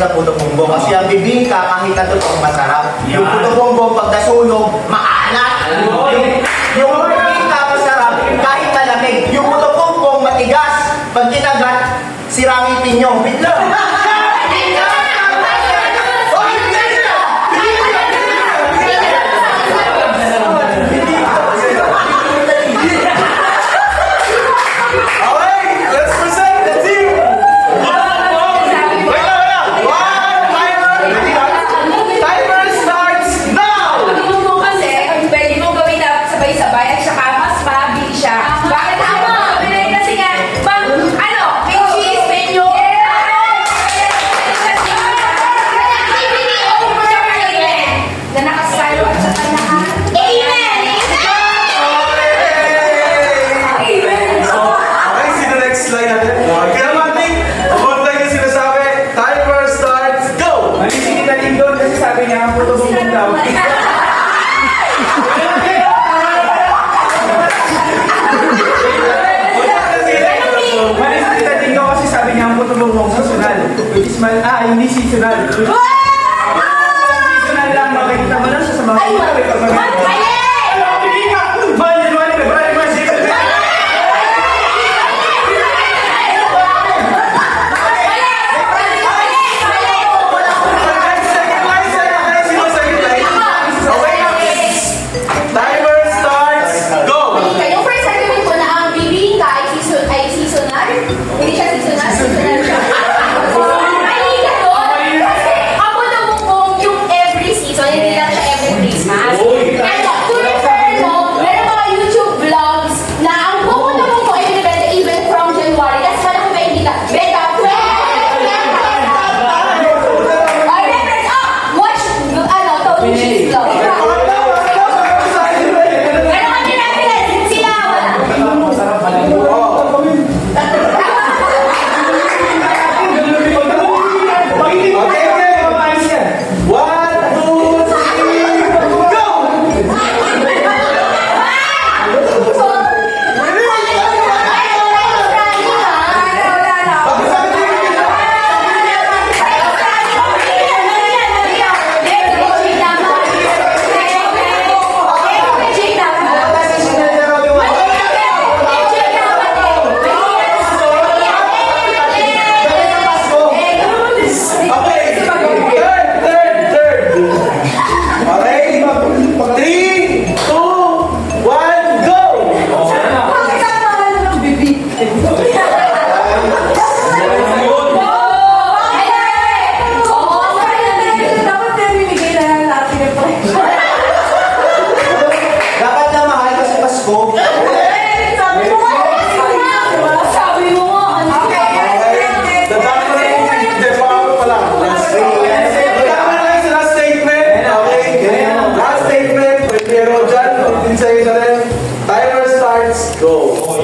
sa puto bumbong. Kasi ang bibingka, kahit na totoong masarap. Yung puto bumbong, pag nasunog, maalat. Yung bibingka, masarap, kahit malamig. Yung puto bumbong, matigas. Pag kinagat, sirangipin nyo. Bigla! Hindi seasonal. Seasonal lang, makikita mo lang siya sa mga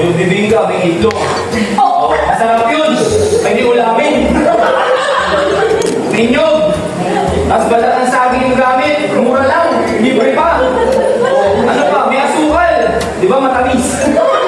yung bibingka, may itlog. Masarap yun. May ulamin. Ninyog. Tapos balat ng saging yung gamit. Mura lang. Libre pa. Ano pa? May asukal. Di ba matamis? Go!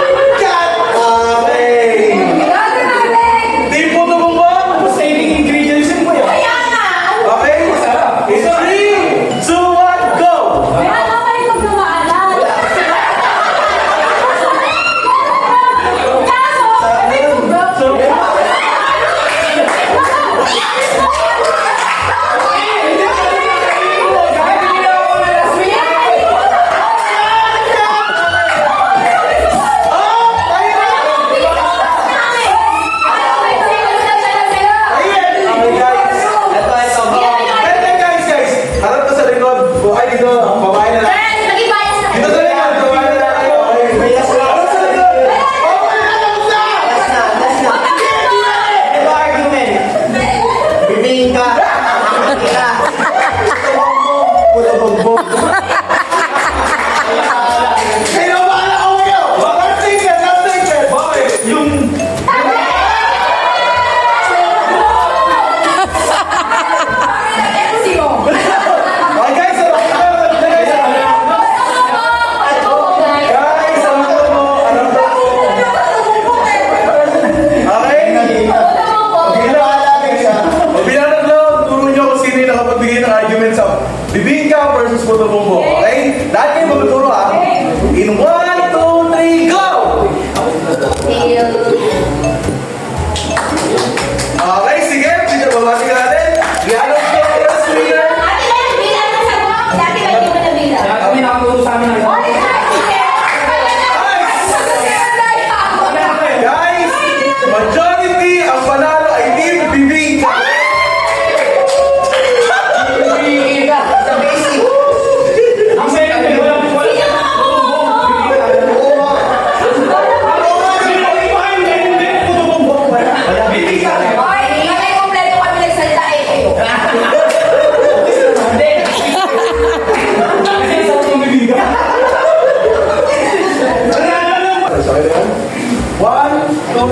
Go.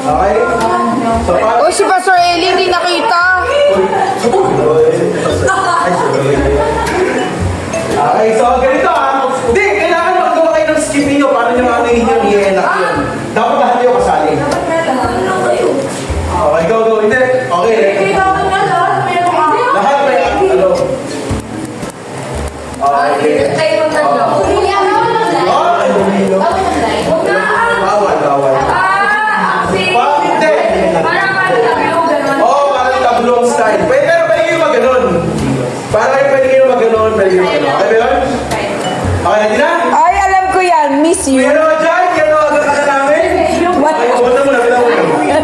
Okay? So, O si Pastor Eli, hindi nakita. okay, so ganito Hindi, kailangan magawa kayo ng skipping nyo para nyo ano yung i-enact yun. Dapat lahat kayo kasali. Okay, go. Hindi. Okay. Lahat may ano. Okay. Bawal. Oo, parang tablong style. Pero pwede kayo mag-ganon. Pwede kayo mag-ganon. Okay ba yun? Okay, hindi na? Ay, alam ko yan. Miss you. Pero dyan, yan ang agad ka namin. What? Okay, buwan na muna. Okay na?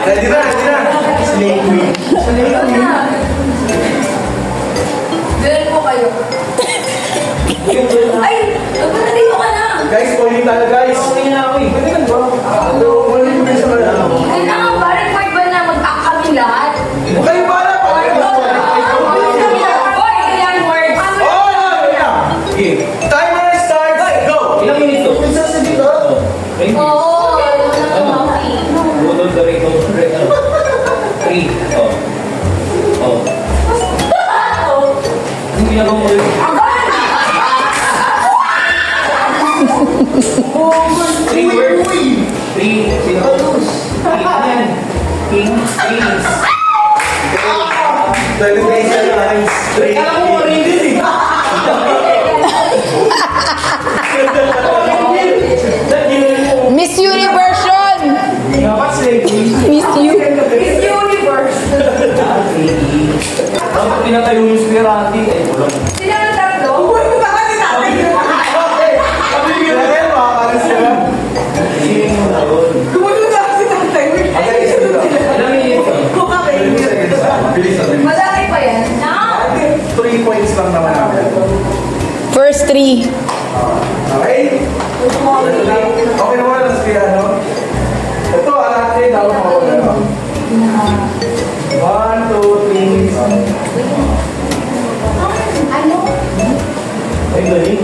Ready na. Slay queen. Ganun po kayo. Ay! Nagpapatayo ka na! Guys, spoiling tayo guys. Okay na ako eh. Pwede ka ba? Spoiling mo sa kanila. Hindi na nga ba? Record ba na mag-act kami lahat? Kayo para pa. Boy, ilang words? Okay. Timer starts. Go. Ilang minutes to? Thank you. Oo, wala na kumaki. Budol ka rin. 3. Oh. Ang ginagawa mo yun? 3 words. 3. Sino? King. King. Kings. Celebration lines. Alam mo rin din eh. Miss Universe yun. Dapat slay queen. Miss you. Miss Universe. Dapat pinatayo yung spirati. Ay, walang. Sino ang tatlo? Kaya makakalas sila. Ilang minutes? Malaki pa yan. Na? 3 points lang naman namin. First 3. Okay? Okay naman ang piano. Ito, natin daw ako. 1, 2, 3. Ano? Ay, galing.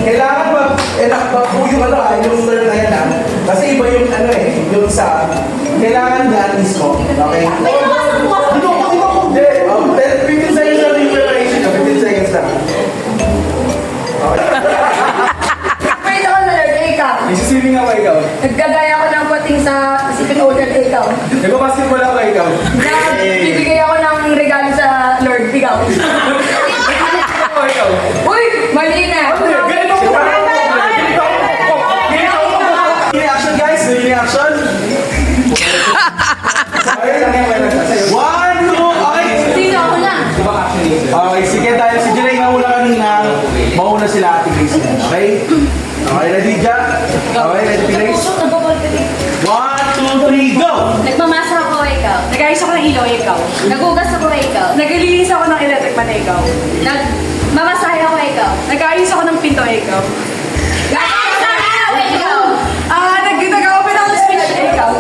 Kailangan mag-enact ba po yung yung turn na yan Kasi iba yung yung sa, kailangan yan mismo. Okay? May nakasama mo ako. Hindi. 15 seconds na yung preparation. 15 seconds lang. Okay. Pwede ako na Lord, ikaw. Isisipin nga ba ikaw? Naggagaya ko ng pating sa Pacific Ocean, ikaw. Nagpapasketball ako ikaw. Bibigay ako ng regalo sa Lord, ikaw. Ako ikaw. Uy, mali na. Ganito ko. Reaction guys, reaction. One, two, okay. Sino ako na? Okay, sige tayo. Si Jelay nga muna kanina. Mauna sila Ate Grace. Okay? Okay, ready, Ja? Okay, ready, Grace? 1, 2, 3, go! Nagmamasa ako, ikaw. Nag-ayos ako ng ilaw, ikaw. Nagugas ako, ikaw. Naglilinis ako ng electric pan, ikaw. Nagmamasahe ako, ikaw. Nag-ayos ako ng pinto, ikaw. Nagmamasahe ako, ikaw. Nag-open ako ng switch, ikaw.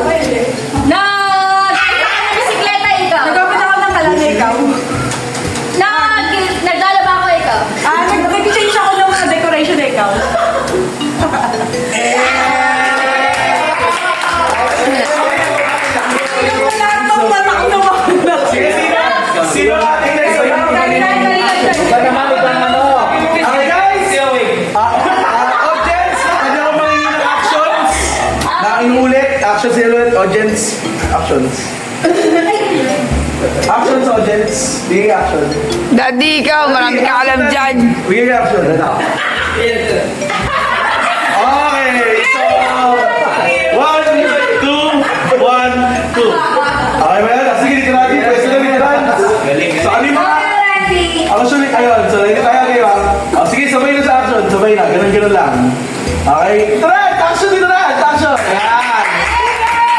Nag-ayos ako ng bisikleta, ikaw. Nag-open ako ng kalan, ikaw. Naglalaba ako, ikaw. Nag-change ako ng mga decoration, ikaw. Sige, sino Ate Grace? Iba naman, Okay, guys! Audience, ano ang mga actions? Inulit, actions inulit, audience, actions. Actions, audience, bigay action. Daddy, ikaw. Marami ka alam dyan. Bigay action. Okay, so 1, 2, 1, 2. Okay ba yan? Sige, dito natin. Pwede na dito natin. So, ano yung mga... Ako sulit ayun. So, dito tayo kayo ha. Sige, sabay na sa action. Sabay na. Ganun lang. Okay? Tara! Action dito na! Action! Ayan!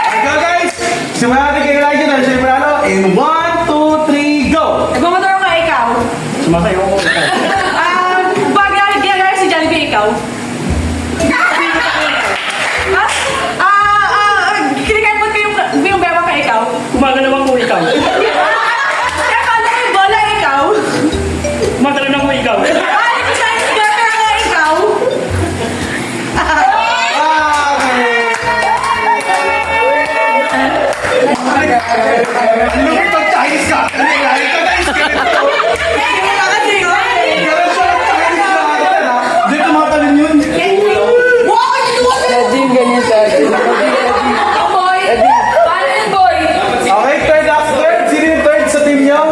Okay, go guys! Simulan natin kayo lang dyan. Simulan natin. In 1, 2, 3, go! Nagmamotor ka, ikaw. Sumasayo ko. Ginagaya si Jollibee, ikaw. Kinikalipot ko yung beba ka, ikaw. Kumagano naman po ikaw. Kaya paano yung bola, ikaw? Kumagano naman po ikaw. Ginagaya ka, ikaw. Lumit ang Chinese ka! Lumit ang Chinese ka! Ganun siya ang Chinese ka! Hindi tumatalin yun! Eddie, ganyan sa atin. Boy! Paano yun, boy? Okay, third up, third. Sino yung third sa team niyo?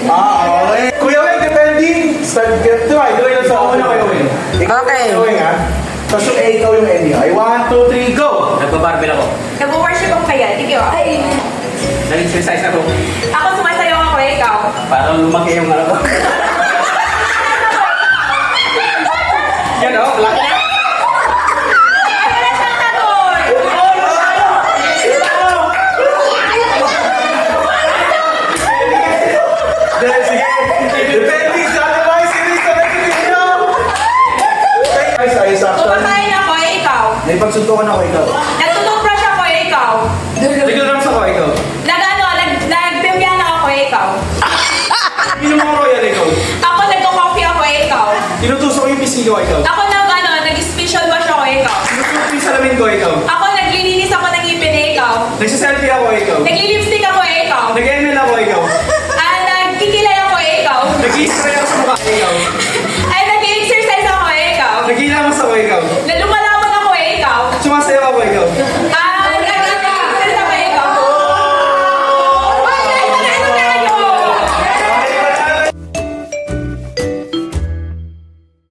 Okay. Kuya Weng, depending. Start, get to. Ay, doon lang sa una kayo, Weng. Okay. Kuya Weng, ha? Tapos yung A, ikaw yung Eddie. Ay, 1, 2, 3, go! Nagpa-barbell ako. Nag-worship ako kaya. Ikaw. Nag-exercise ako. Ako sumasayaw ako, ikaw. Para lumaki yung ano ko. Yan o, laki na. Wala siyang tagoy. Dahil sige. Depending sa ano ba yung series sa next team niyo? Okay, guys, ayos action. Kumakain ako, ikaw. Naipagsuntukan ako ikaw. Nagtututbrush ako, ikaw. Nag-drums ako, ikaw. Nagpimpiana ako, ikaw. Inom mo royal, ikaw. Ako nagko-coffee ako, ikaw. Tinutusok yung pisngi ko, ikaw. Ako nag-special wash ako, ikaw. Tinutusok yung salamin ko, ikaw. Ako naglilinis ako ng ngipin, ikaw. Nagsiselfie ako, ikaw. Nagli-lipstick ako, ikaw. Nag-ML ako, ikaw. Nagkikilay ako, ikaw. Nag-i-spray ako sa mukha, ikaw. Nag-exercise ako, ikaw. Nag-ilamos ako, ikaw.